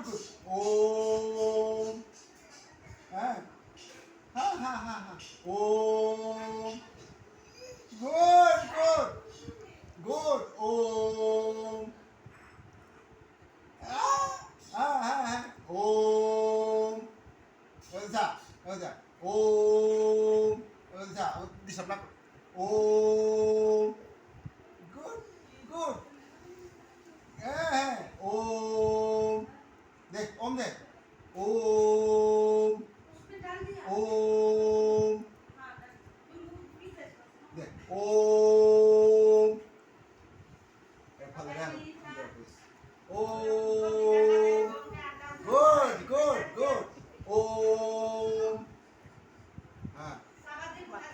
good. Om. Ha. Om. Good. Good. Om. Om. Elsa. Om. Elsa. Di sebelah. Om. Good. Om. Deh, Om deh. Om. Om. Deh. Om. Om. Good. Om. Om.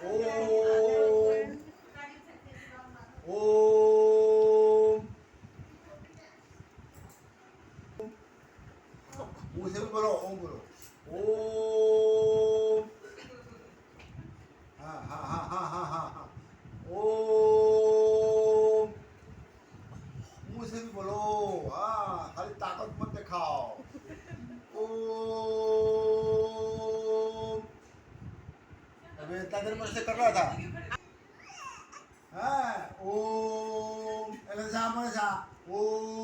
Om. Om બોલો. Om. હા. Om. મુંહ બોલો. ખાલી તાકાત મત દેખાઓ. Om. હવે તાદર પાસે કરવા હતા. હા. Om. એટલે જા. Om.